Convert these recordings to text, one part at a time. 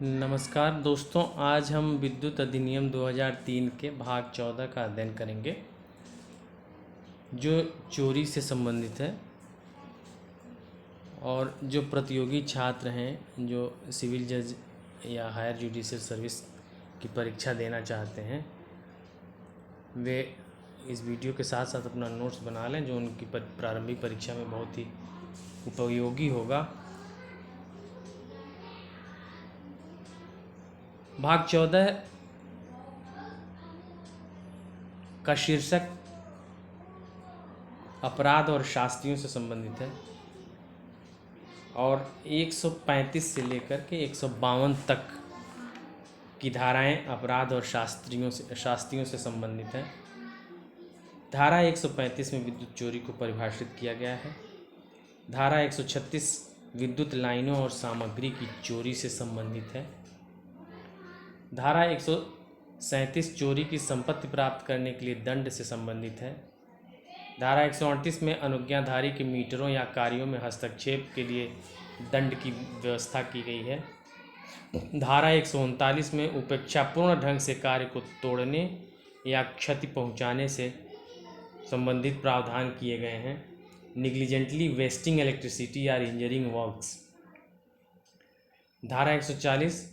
नमस्कार दोस्तों, आज हम विद्युत अधिनियम 2003 के भाग 14 का अध्ययन करेंगे जो चोरी से संबंधित है। और जो प्रतियोगी छात्र हैं जो सिविल जज या हायर जुडिशियल सर्विस की परीक्षा देना चाहते हैं वे इस वीडियो के साथ साथ अपना नोट्स बना लें जो उनकी प्रारंभिक परीक्षा में बहुत ही उपयोगी होगा। भाग 14 का शीर्षक अपराध और शास्त्रियों से संबंधित है और 135 से लेकर के 152 तक की धाराएं अपराध और शास्त्रियों से संबंधित हैं। धारा 135 में विद्युत चोरी को परिभाषित किया गया है। धारा 136 विद्युत लाइनों और सामग्री की चोरी से संबंधित है। धारा 137 चोरी की संपत्ति प्राप्त करने के लिए दंड से संबंधित है। धारा 138 में अनुज्ञाधारी के मीटरों या कार्यों में हस्तक्षेप के लिए दंड की व्यवस्था की गई है। धारा 139 में उपेक्षापूर्ण ढंग से कार्य को तोड़ने या क्षति पहुंचाने से संबंधित प्रावधान किए गए हैं। निग्लिजेंटली वेस्टिंग इलेक्ट्रिसिटी या इंजरिंग वर्क्स। धारा 140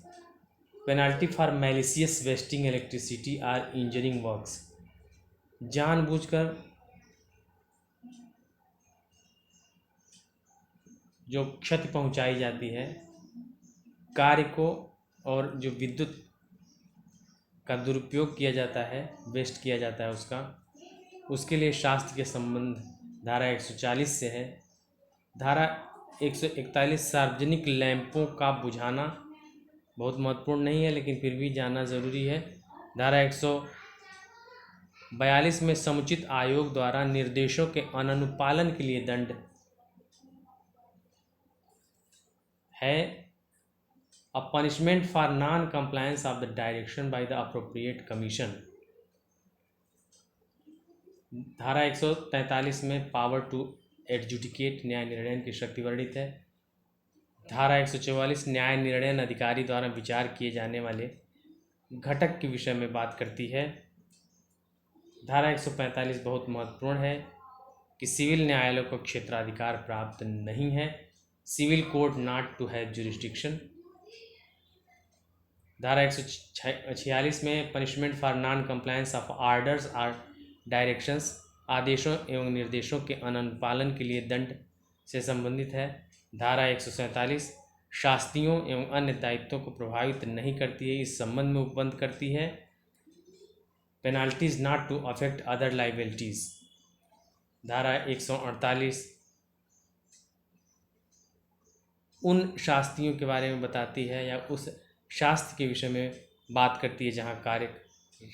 penalty for malicious wasting electricity or injuring works. जानबूझकर जो क्षति पहुंचाई जाती है कार्य को और जो विद्युत का दुरुपयोग किया जाता है, वेस्ट किया जाता है उसके लिए शास्त्र के संबंध धारा 140 से है। धारा 141 सार्वजनिक लैंपों का बुझाना बहुत महत्वपूर्ण नहीं है लेकिन फिर भी जानना ज़रूरी है। धारा 142 में समुचित आयोग द्वारा निर्देशों के अनुपालन के लिए दंड है। A punishment for non compliance of the direction by the appropriate commission. धारा 143 में पावर टू एडजुडिकेट न्याय निर्णय की शक्ति वर्णित है। धारा 144 न्याय निर्णय अधिकारी द्वारा विचार किए जाने वाले घटक के विषय में बात करती है। धारा 145 बहुत महत्वपूर्ण है कि सिविल न्यायालय को क्षेत्राधिकार प्राप्त नहीं है। Civil court not to have jurisdiction. धारा 146 में punishment for non compliance of orders और डायरेक्शंस, आदेशों एवं निर्देशों के अनुपालन के लिए दंड से संबंधित है। धारा 147 शास्तियों एवं अन्य दायित्वों को प्रभावित नहीं करती है, इस संबंध में उपबंध करती है। Penalties not to affect other liabilities. धारा 148 उन शास्त्रियों के बारे में बताती है या उस शास्त्र के विषय में बात करती है जहां कार्य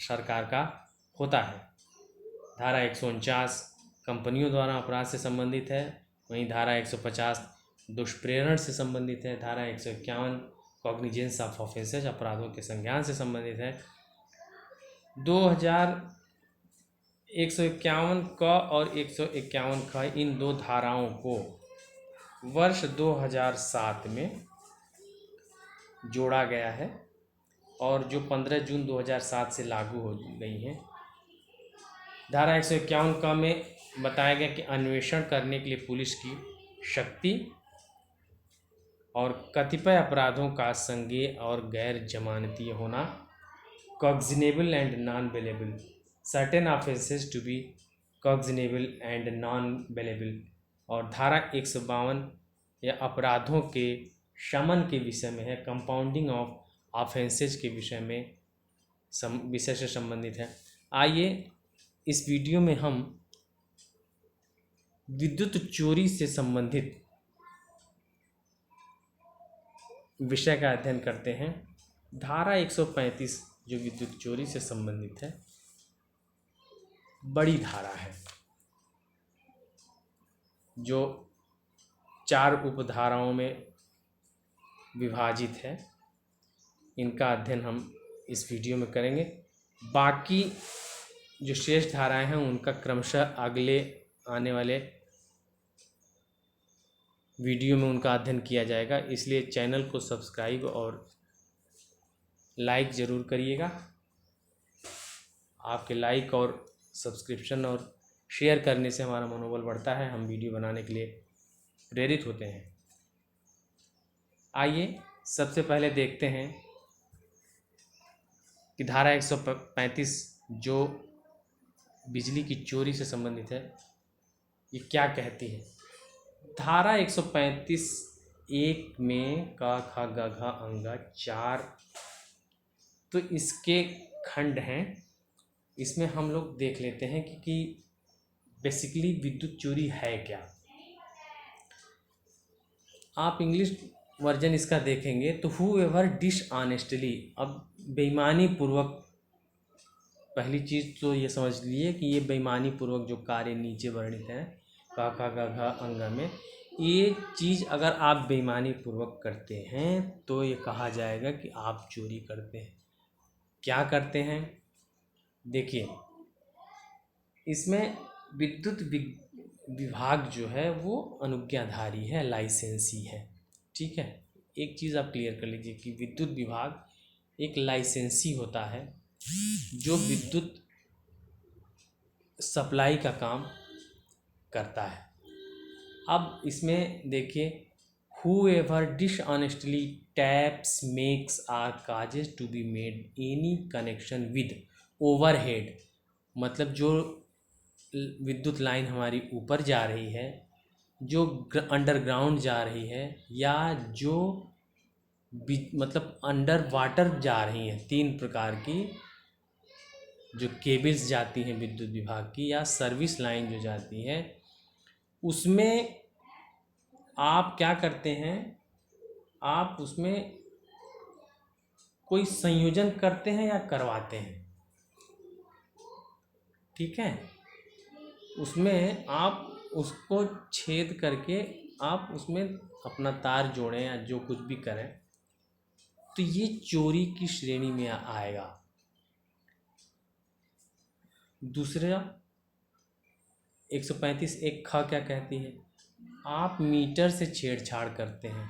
सरकार का होता है। धारा 149 कंपनियों द्वारा अपराध से संबंधित है। वहीं धारा 150 दुष्प्रेरण से संबंधित है। धारा 151 कॉग्निजेंस ऑफ ऑफेंसेज अपराधों के संज्ञान से संबंधित है। 151 क और 151 ख इन दो धाराओं को वर्ष 2007 में जोड़ा गया है और जो 15 जून 2007 से लागू हो गई हैं। धारा 151 क में बताया गया कि अन्वेषण करने के लिए पुलिस की शक्ति और कतिपय अपराधों का संज्ञेय और गैर जमानतीय होना, cognizable and non bailable, certain offences to be cognizable and non bailable. और धारा 152 या अपराधों के शमन के विषय में है, कंपाउंडिंग ऑफ ऑफेंसेज के विषय से संबंधित है। आइए इस वीडियो में हम विद्युत चोरी से संबंधित विषय का अध्ययन करते हैं। धारा 135 जो विद्युत चोरी से संबंधित है, बड़ी धारा है जो 4 उपधाराओं में विभाजित है। इनका अध्ययन हम इस वीडियो में करेंगे। बाकी जो शेष धाराएं हैं उनका क्रमशः अगले आने वाले वीडियो में उनका अध्ययन किया जाएगा, इसलिए चैनल को सब्सक्राइब और लाइक ज़रूर करिएगा। आपके लाइक और सब्सक्रिप्शन और शेयर करने से हमारा मनोबल बढ़ता है, हम वीडियो बनाने के लिए प्रेरित होते हैं। आइए सबसे पहले देखते हैं कि धारा 135 जो बिजली की चोरी से संबंधित है, ये क्या कहती है। धारा 135 एक में क ख ग घ अंग 4 तो इसके खंड हैं। इसमें हम लोग देख लेते हैं कि बेसिकली विद्युत चोरी है क्या। आप इंग्लिश वर्जन इसका देखेंगे तो हु एवर डिसऑनेस्टली, अब बेईमानी पूर्वक, पहली चीज़ तो ये समझ लिए कि ये बेईमानी पूर्वक जो कार्य नीचे वर्णित हैं क ख ग घ अंग में, ये चीज़ अगर आप बेईमानी पूर्वक करते हैं तो ये कहा जाएगा कि आप चोरी करते हैं। क्या करते हैं, देखिए इसमें विद्युत विभाग जो है वो अनुज्ञाधारी है, लाइसेंसी है। ठीक है, एक चीज़ आप क्लियर कर लीजिए कि विद्युत विभाग एक लाइसेंसी होता है जो विद्युत सप्लाई का काम करता है। अब इसमें देखिए, whoever dishonestly taps, makes or causes to be made any connection with overhead, मतलब जो विद्युत लाइन हमारी ऊपर जा रही है, जो अंडरग्राउंड जा रही है, या जो मतलब अंडर वाटर जा रही हैं, 3 प्रकार की जो केबल्स जाती हैं विद्युत विभाग की, या सर्विस लाइन जो जाती है, उसमें आप क्या करते हैं, आप उसमें कोई संयोजन करते हैं या करवाते हैं। ठीक है, उसमें आप उसको छेद करके आप उसमें अपना तार जोड़ें या जो कुछ भी करें, तो ये चोरी की श्रेणी में आएगा। दूसरा 135 एक ख क्या कहती है, आप मीटर से छेड़छाड़ करते हैं।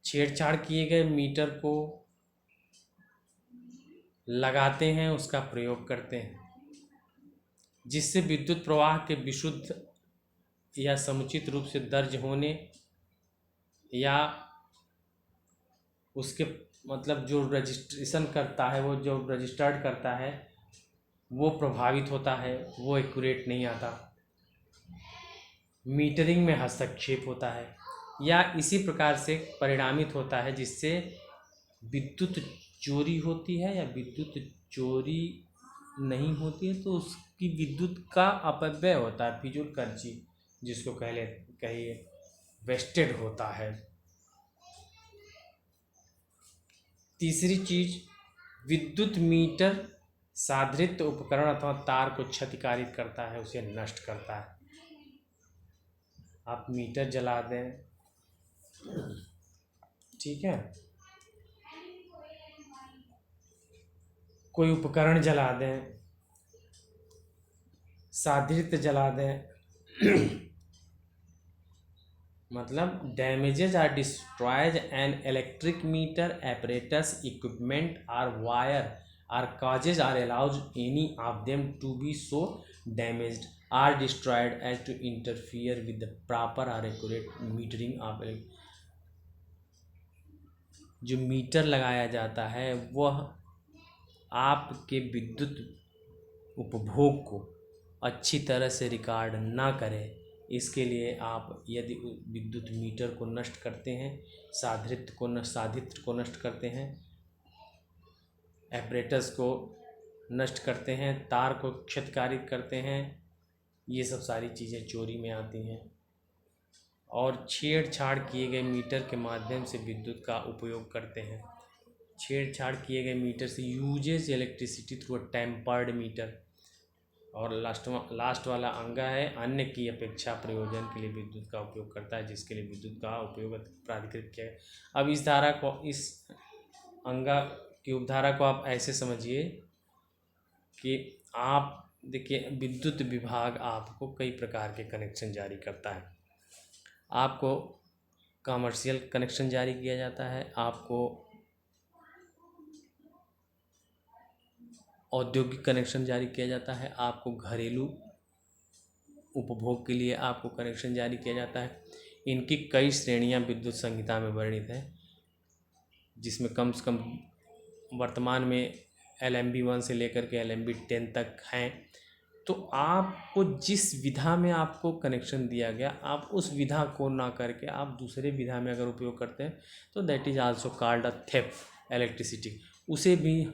छेड़छाड़ किए गए मीटर को लगाते हैं, उसका प्रयोग करते हैं, जिससे विद्युत प्रवाह के विशुद्ध या समुचित रूप से दर्ज होने या उसके मतलब जो रजिस्ट्रेशन करता है, वो जो रजिस्टर्ड करता है वो प्रभावित होता है, वो एक्यूरेट नहीं आता, मीटरिंग में हस्तक्षेप होता है, या इसी प्रकार से परिणामित होता है जिससे विद्युत चोरी होती है या विद्युत चोरी नहीं होती है, तो उसकी विद्युत का अपव्यय होता है, फिजूल खर्ची जिसको कहिए वेस्टेड होता है। तीसरी चीज, विद्युत मीटर साधारित उपकरण अथवा तार को क्षतिकारित करता है, उसे नष्ट करता है। आप मीटर जला दें, ठीक है, कोई उपकरण जला दें, साधित जला दें, मतलब damages or destroys an electric meter apparatus equipment or wire or causes or allows any of them to be so damaged or destroyed as to interfere with the proper or accurate metering of जो metre लगाया जाता है वह आपके विद्युत उपभोग को अच्छी तरह से रिकॉर्ड ना करें। इसके लिए आप यदि विद्युत मीटर को नष्ट करते हैं, साधित को नष्ट करते हैं, एपरेटस को नष्ट करते हैं, तार को क्षतिकारित करते हैं, ये सब सारी चीज़ें चोरी में आती हैं। और छेड़छाड़ किए गए मीटर के माध्यम से विद्युत का उपयोग करते हैं। छेड़छाड़ किए गए मीटर से uses electricity through a tampered meter. और लास्ट वाला अंगा है, अन्य की अपेक्षा प्रयोजन के लिए विद्युत का उपयोग करता है, जिसके लिए विद्युत का उपयोग प्राधिकृत किया है। अब इस धारा को, इस अंगा की उपधारा को आप ऐसे समझिए कि आप देखिए, विद्युत विभाग आपको कई प्रकार के कनेक्शन जारी करता है। आपको कमर्शियल कनेक्शन जारी किया जाता है, आपको औद्योगिक कनेक्शन जारी किया जाता है, आपको घरेलू उपभोग के लिए आपको कनेक्शन जारी किया जाता है। इनकी कई श्रेणियां विद्युत संहिता में वर्णित हैं, जिसमें कम से कम वर्तमान में LMB 1 से लेकर के LMB 10 तक हैं। तो आपको जिस विधा में आपको कनेक्शन दिया गया, आप उस विधा को ना करके आप दूसरे विधा में अगर उपयोग करते हैं तो that is also called a theft electricity. उसे भी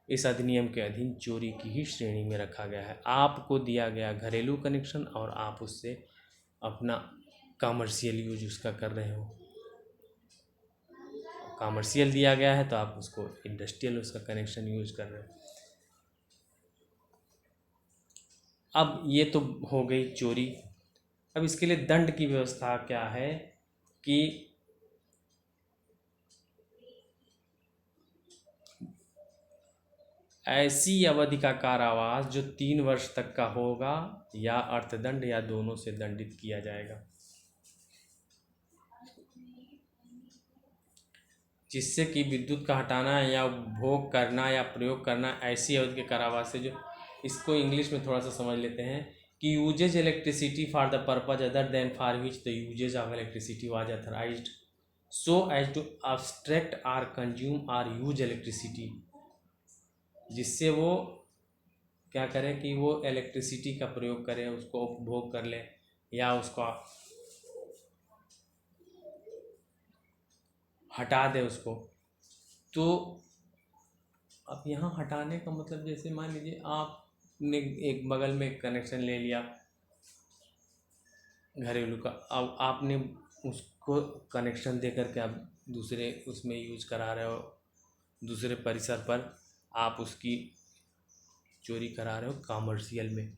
इस अधिनियम के अधीन चोरी की ही श्रेणी में रखा गया है। आपको दिया गया घरेलू कनेक्शन और आप उससे अपना कमर्शियल यूज उसका कर रहे हो, कमर्शियल दिया गया है तो आप उसको इंडस्ट्रियल उसका कनेक्शन यूज कर रहे हो। अब ये तो हो गई चोरी। अब इसके लिए दंड की व्यवस्था क्या है कि ऐसी अवधि का कारावास जो 3 वर्ष तक का होगा या अर्थदंड या दोनों से दंडित किया जाएगा। जिससे कि विद्युत का हटाना या उपभोग करना या प्रयोग करना ऐसी अवधि के कारावास से जो, इसको इंग्लिश में थोड़ा सा समझ लेते हैं कि uses electricity for the purpose other than for which the usage of electricity was authorised so as to abstract or consume or use electricity. जिससे वो क्या करें कि वो इलेक्ट्रिसिटी का प्रयोग करें, उसको उपभोग कर लें या उसको हटा दे उसको। तो अब यहाँ हटाने का मतलब जैसे मान लीजिए आपने एक बगल में कनेक्शन ले लिया घरेलू का, अब आपने उसको कनेक्शन दे करके आप दूसरे उसमें यूज करा रहे हो, दूसरे परिसर पर आप उसकी चोरी करा रहे हो कमर्शियल में।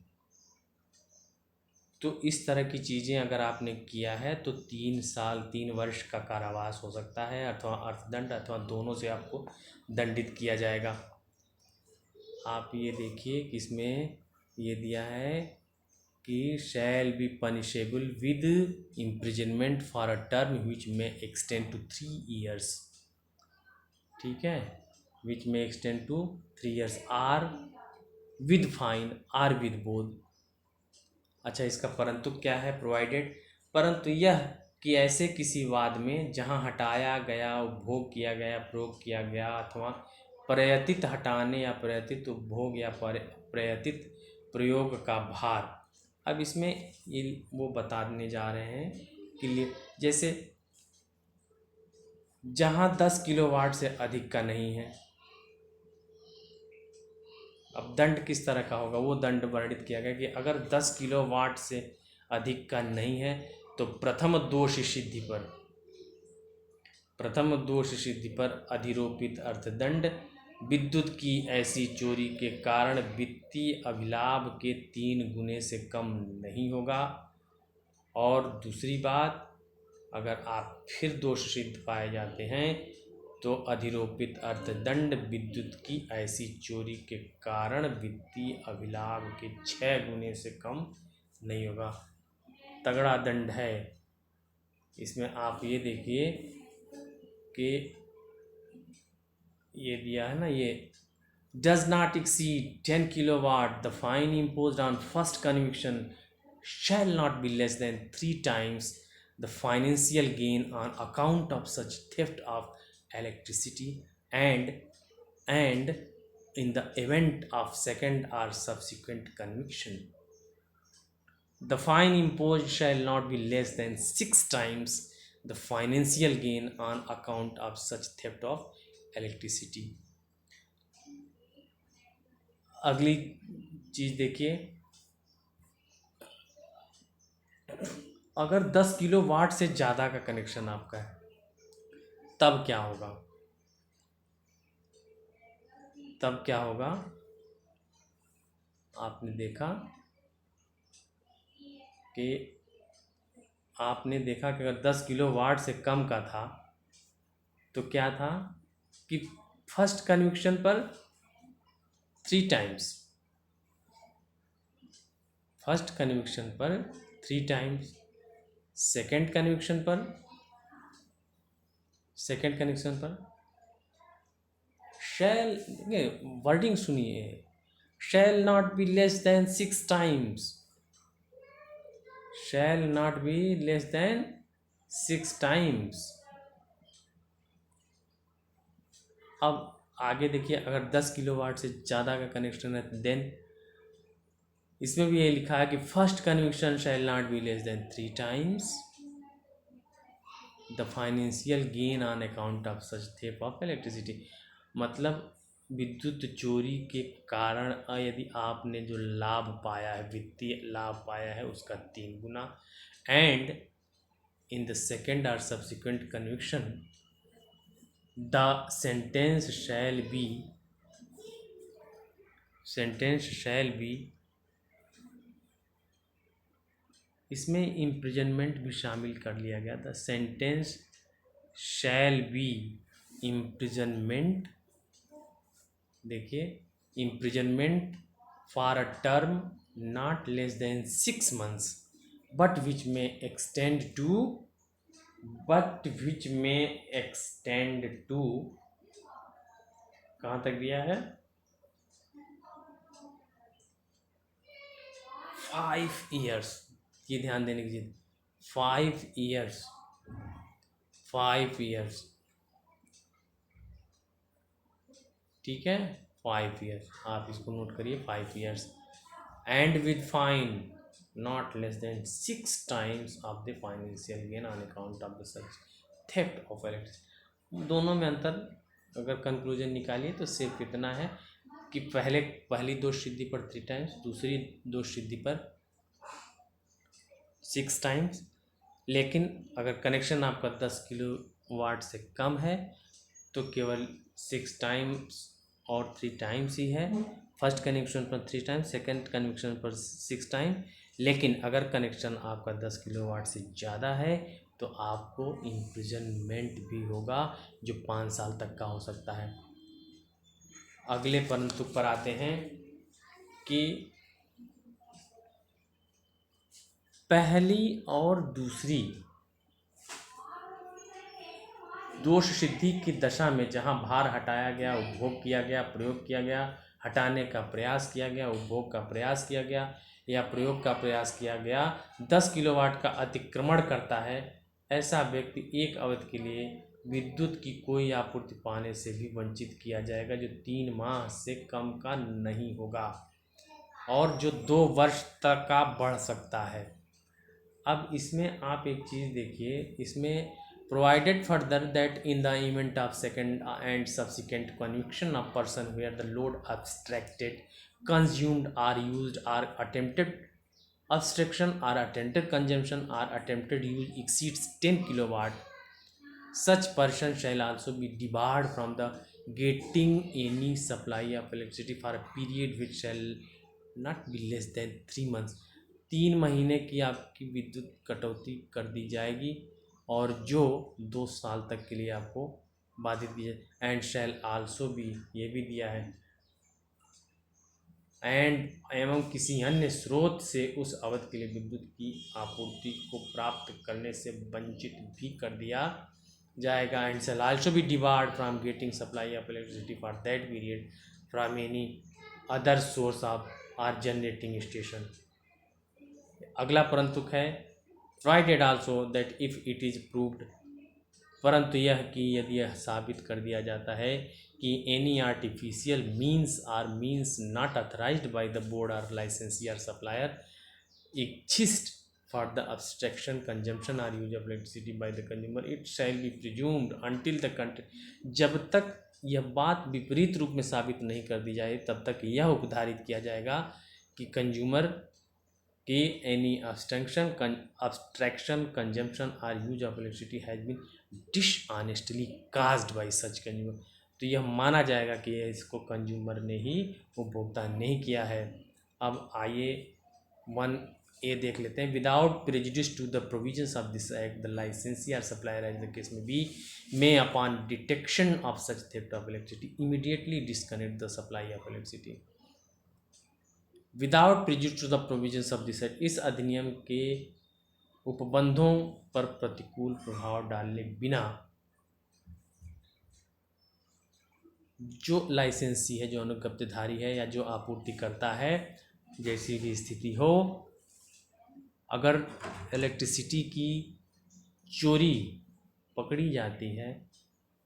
तो इस तरह की चीज़ें अगर आपने किया है तो 3 साल 3 वर्ष का कारावास हो सकता है अथवा अर्थदंड अथवा दोनों से आपको दंडित किया जाएगा। आप ये देखिए कि इसमें ये दिया है कि shall be punishable with imprisonment for a term which may extend to 3 years। ठीक है, which may extend to 3 years or with fine or with both. अच्छा, इसका परंतु क्या है, प्रोवाइडेड, परंतु यह कि ऐसे किसी वाद में जहां हटाया गया, उपभोग किया गया, प्रयोग किया गया अथवा प्रयतित हटाने या प्रयतित उपभोग या प्रयतित प्रयोग का भार। अब इसमें ये वो बताने जा रहे हैं कि जैसे जहां 10 किलोवाट से अधिक का नहीं है, अब दंड किस तरह का होगा वो दंड वर्णित किया गया कि अगर 10 किलोवाट से अधिक का नहीं है तो प्रथम दोष सिद्धि पर अधिरोपित अर्थदंड विद्युत की ऐसी चोरी के कारण वित्तीय अभिलाभ के 3 गुने से कम नहीं होगा। और दूसरी बात, अगर आप फिर दोष सिद्ध पाए जाते हैं तो अधिरोपित अर्थदंड विद्युत की ऐसी चोरी के कारण वित्तीय अभिलाभ के 6 गुने से कम नहीं होगा। तगड़ा दंड है। इसमें आप ये देखिए कि ये दिया है ना, ये does not exceed 10 kilowatt, the fine imposed on first conviction shall not be less than 3 times the financial gain on account of such theft of electricity, and in the event of second or subsequent conviction the fine imposed shall not be less than 6 times the financial gain on account of such theft of electricity। अगली चीज देखिए, अगर 10 kilo watt से ज़्यादा का connection आपका है तब क्या होगा, आपने देखा कि अगर 10 किलो वाट से कम का था तो क्या था कि फर्स्ट कन्विक्शन पर 3 टाइम्स, फर्स्ट कन्विक्शन पर 3 टाइम्स, सेकेंड कन्विक्शन पर शैल, वर्डिंग सुनिए, shall not be less than 6 times, shall not be less than 6 times। अब आगे देखिए, अगर 10 किलोवाट से ज़्यादा का कनेक्शन है देन इसमें भी ये लिखा है कि first conviction shall not be less than 3 times the financial gain on account of such theft of electricity. मतलब विद्युत चोरी के कारण यदि आपने जो लाभ पाया है, वित्तीय लाभ पाया है, उसका 3 गुना। एंड इन द सेकेंड और subsequent conviction the sentence shall be, इसमें इम्प्रिजनमेंट भी शामिल कर लिया गया था। सेंटेंस शैल बी इम्प्रिजनमेंट, देखिए, imprisonment for a term not less than 6 months but which may extend to कहाँ तक दिया है, 5 years। ये ध्यान देने की चीज, 5 years, ठीक है, 5 years, आप इसको नोट करिए, 5 years। And with fine not less than 6 times of the financial gain on account of the such theft of electricity. दोनों में अंतर अगर कंक्लूजन निकालिए तो सिर्फ इतना है कि पहली दोष सिद्धि पर 3 times, दूसरी दोष सिद्धि पर 6 times। लेकिन अगर कनेक्शन आपका 10 किलोवाट से कम है तो केवल 6 times और 3 times ही है। फर्स्ट कनेक्शन पर 3 times, सेकंड कनेक्शन पर 6 times। लेकिन अगर कनेक्शन आपका 10 किलोवाट से ज़्यादा है तो आपको इम्प्रिजनमेंट भी होगा, जो 5 साल तक का हो सकता है। अगले परंतु पर आते हैं कि पहली और दूसरी दोष सिद्धि की दशा में जहाँ भार हटाया गया, उपभोग किया गया, प्रयोग किया गया, हटाने का प्रयास किया गया, उपभोग का प्रयास किया गया या प्रयोग का प्रयास किया गया, 10 किलोवाट का अतिक्रमण करता है, ऐसा व्यक्ति एक अवधि के लिए विद्युत की कोई आपूर्ति पाने से भी वंचित किया जाएगा, जो 3 माह से कम का नहीं होगा और जो 2 वर्ष तक का बढ़ सकता है। अब इसमें आप एक चीज़ देखिए, इसमें provided further that in the event of second and subsequent conviction of person where the load abstracted, consumed or used or attempted abstraction or attempted consumption or attempted use exceeds 10 kilowatt, such person shall also be debarred from the getting any supply of electricity for a period which shall not be less than 3 months। 3 महीने की आपकी विद्युत कटौती कर दी जाएगी और जो 2 साल तक के लिए आपको बाधित की जाए। एंड शैल आल्सो भी, ये भी दिया है, एंड एवं किसी अन्य स्रोत से उस अवधि के लिए विद्युत की आपूर्ति को प्राप्त करने से वंचित भी कर दिया जाएगा। And shall also be debarred from getting supply of electricity for that period from any other source of or generating station. अगला परंतु है provided also that if it is proved, परंतु यह कि यदि यह साबित कर दिया जाता है कि any artificial means or means not authorized by the board or licensee or supplier exist for the abstraction, consumption or use of electricity by the consumer, it shall be presumed until the जब तक यह बात विपरीत रूप में साबित नहीं कर दी जाए तब तक यह उपधारित किया जाएगा कि कंज्यूमर कि any abstraction, consumption or use of electricity has been dishonestly caused by such consumer। तो यह माना जाएगा कि इसको कंज्यूमर ने ही उपभोक्ता नहीं किया है। अब आइए 1A देख लेते हैं। Without prejudice to the provisions of this act the licensee or supplier as the case may be may upon detection of such theft of electricity immediately disconnect the supply of electricity without prejudice to the provisions of this act. इस अधिनियम के उपबंधों पर प्रतिकूल प्रभाव डालने बिना जो लाइसेंसी है, जो अनुज्ञप्तिधारी है या जो आपूर्ति करता है, जैसी भी स्थिति हो, अगर इलेक्ट्रिसिटी की चोरी पकड़ी जाती है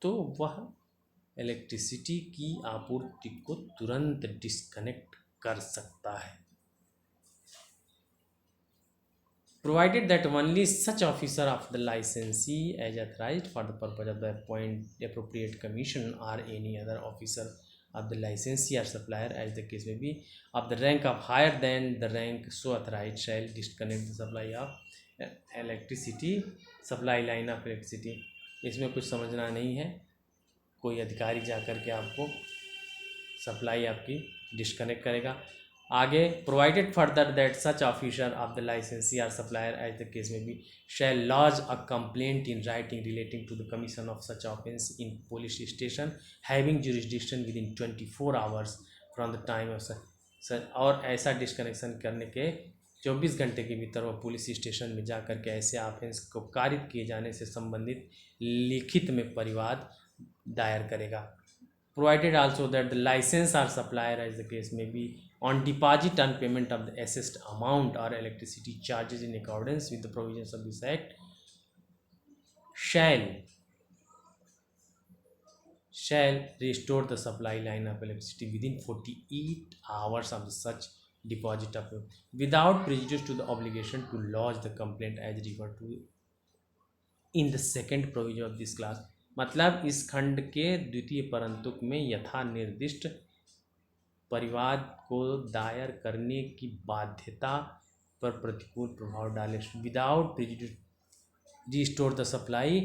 तो वह इलेक्ट्रिसिटी की आपूर्ति को तुरंत डिस्कनेक्ट कर सकता है। Provided that only such officer of the licensee as authorized for the purpose of the appropriate commission or any other officer of the licensee or supplier, as the case may be, of the rank of higher than the rank so authorized shall disconnect the supply of electricity, supply line of electricity। इसमें कुछ समझना नहीं है, कोई अधिकारी जा कर के आपको सप्लाई आपकी डिस्कनेक्ट करेगा। आगे, provided further that such officer of the licensee or supplier as the case may be shall lodge a complaint in writing relating to the commission of such offence in police station having jurisdiction within 24 hours from the time of such. और ऐसा disconnection करने के 24 घंटे के भीतर वह police station में जा कर के ऐसे ऑफेंस को कारित किए जाने से संबंधित लिखित में परिवाद दायर करेगा। Provided also that the license or supplier, as the case may be, on deposit and payment of the assessed amount or electricity charges in accordance with the provisions of this act shall restore the supply line of electricity within 48 hours of the such deposit of without prejudice to the obligation to lodge the complaint as referred to in the second provision of this class. मतलब इस खंड के द्वितीय परंतुक में यथा निर्दिष्ट परिवाद को दायर करने की बाध्यता पर प्रतिकूल प्रभाव डाले विदाउट रिस्टोर द सप्लाई।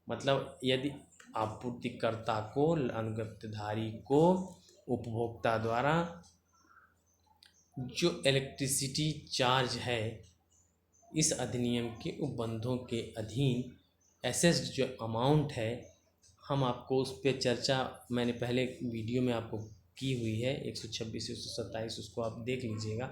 मतलब यदि आपूर्तिकर्ता को, अनुज्ञप्तिधारी को उपभोक्ता द्वारा जो इलेक्ट्रिसिटी चार्ज है इस अधिनियम के उपबंधों के अधीन एसेस्ड जो अमाउंट है, हम आपको उस पर चर्चा मैंने पहले वीडियो में आपको की हुई है 126 127, उसको आप देख लीजिएगा।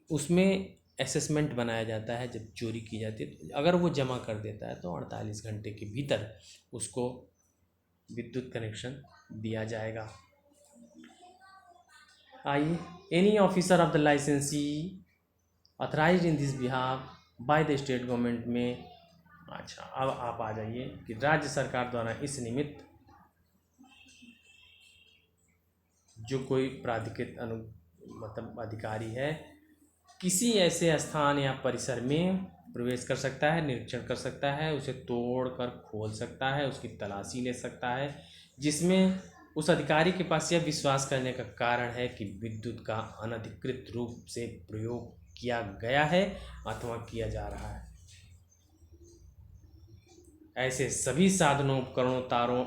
उसमें असेसमेंट बनाया जाता है जब चोरी की जाती है। अगर वो जमा कर देता है तो 48 घंटे के भीतर उसको विद्युत कनेक्शन दिया जाएगा। आइए, एनी ऑफिसर ऑफ द लाइसेंसी authorised in this behalf by the state government में। अच्छा, अब आप आ जाइए कि राज्य सरकार द्वारा इस निमित्त जो कोई प्राधिकृत मतलब अधिकारी है किसी ऐसे स्थान या परिसर में प्रवेश कर सकता है, निरीक्षण कर सकता है, उसे तोड़ कर खोल सकता है, उसकी तलाशी ले सकता है, जिसमें उस अधिकारी के पास यह विश्वास करने का कारण है कि विद्युत का अनधिकृत रूप से प्रयोग किया गया है अथवा किया जा रहा है। ऐसे सभी साधनों, उपकरणों, तारों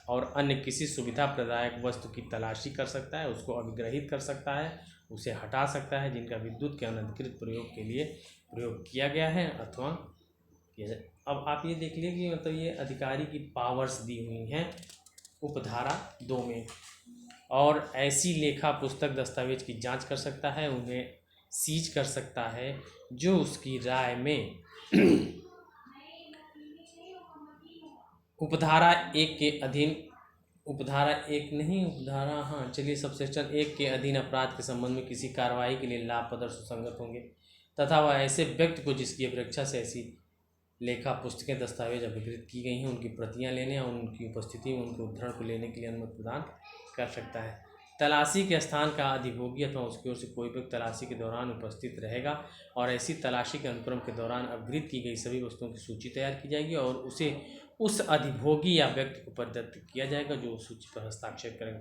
और अन्य किसी सुविधा प्रदायक वस्तु की तलाशी कर सकता है, उसको अभिग्रहित कर सकता है, उसे हटा सकता है जिनका विद्युत के अनधिकृत प्रयोग के लिए प्रयोग किया गया है अथवा किया जाए। अब आप ये देख लीजिए कि मतलब ये अधिकारी की पावर्स दी हुई हैं उपधारा 2 में। और ऐसी लेखा पुस्तक दस्तावेज की जांच कर सकता है, उन्हें सीज कर सकता है जो उसकी राय में उपधारा 1 के अधीन, उपधारा 1 नहीं, उपधारा हाँ चलिए सबसेक्शन 1 के अधीन अपराध के संबंध में किसी कार्रवाई के लिए लाभप्रद और सुसंगत होंगे तथा वह ऐसे व्यक्ति को जिसकी अपेक्षा से ऐसी लेखा पुस्तकें दस्तावेज अभिकृत की गई हैं उनकी प्रतियां लेने और उनकी उपस्थिति में उनके उद्धरण को लेने के लिए अनुमति प्रदान कर सकता है। तलाशी के स्थान का अधिभोगी अथवा उसकी ओर से कोई व्यक्ति तलाशी के दौरान उपस्थित रहेगा और ऐसी तलाशी के अनुक्रम के दौरान अभिकृत की गई सभी वस्तुओं की सूची तैयार की जाएगी और उसे उस अधिभोगी या व्यक्ति को प्रदत्त किया जाएगा जो उस सूची पर हस्ताक्षर करेगा।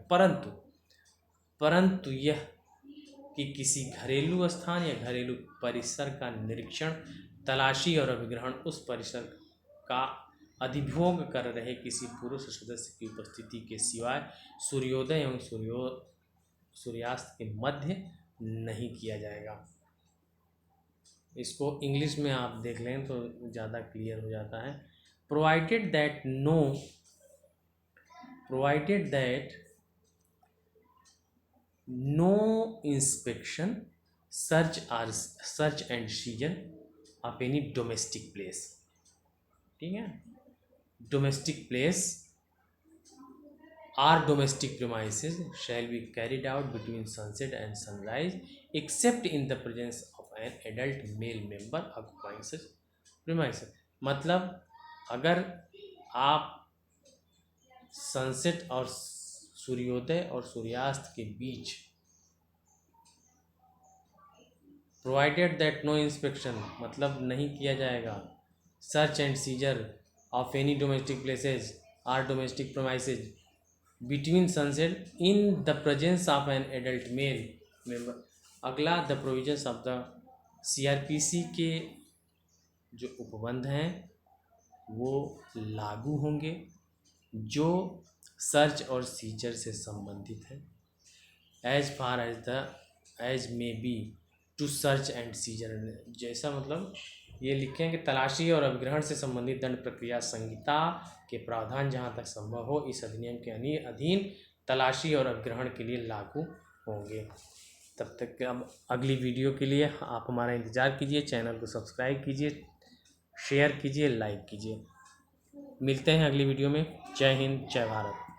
परंतु यह कि किसी घरेलू स्थान या घरेलू परिसर का निरीक्षण, तलाशी और अभिग्रहण उस परिसर का अधिभोग कर रहे किसी पुरुष सदस्य की उपस्थिति के सिवाय सूर्योदय एवं सूर्यास्त के मध्य नहीं किया जाएगा। इसको इंग्लिश में आप देख लें तो ज़्यादा क्लियर हो जाता है। provided that no inspection, search and seizure of any domestic place, ठीक है, domestic place or domestic premises shall be carried out between sunset and sunrise except in the presence of an adult male member occupying such premises. मतलब अगर आप sunset और सूर्योदय और सूर्यास्त के बीच, प्रोवाइडेड दैट नो इंस्पेक्शन मतलब नहीं किया जाएगा, search and seizure of any domestic places or domestic premises between sunset in the presence of an adult male member. अगला, the provisions of the CRPC के जो उपबंध हैं वो लागू होंगे जो सर्च और सीजर से संबंधित है। As far as may be to search and seizure, जैसा मतलब ये लिखें कि तलाशी और अभिग्रहण से संबंधित दंड प्रक्रिया संहिता के प्रावधान जहाँ तक संभव हो इस अधिनियम के अधीन तलाशी और अभिग्रहण के लिए लागू होंगे। तब तक अब अगली वीडियो के लिए आप हमारा इंतज़ार कीजिए, चैनल को सब्सक्राइब कीजिए, शेयर कीजिए, लाइक कीजिए। मिलते हैं अगली वीडियो में। जय हिंद, जय भारत।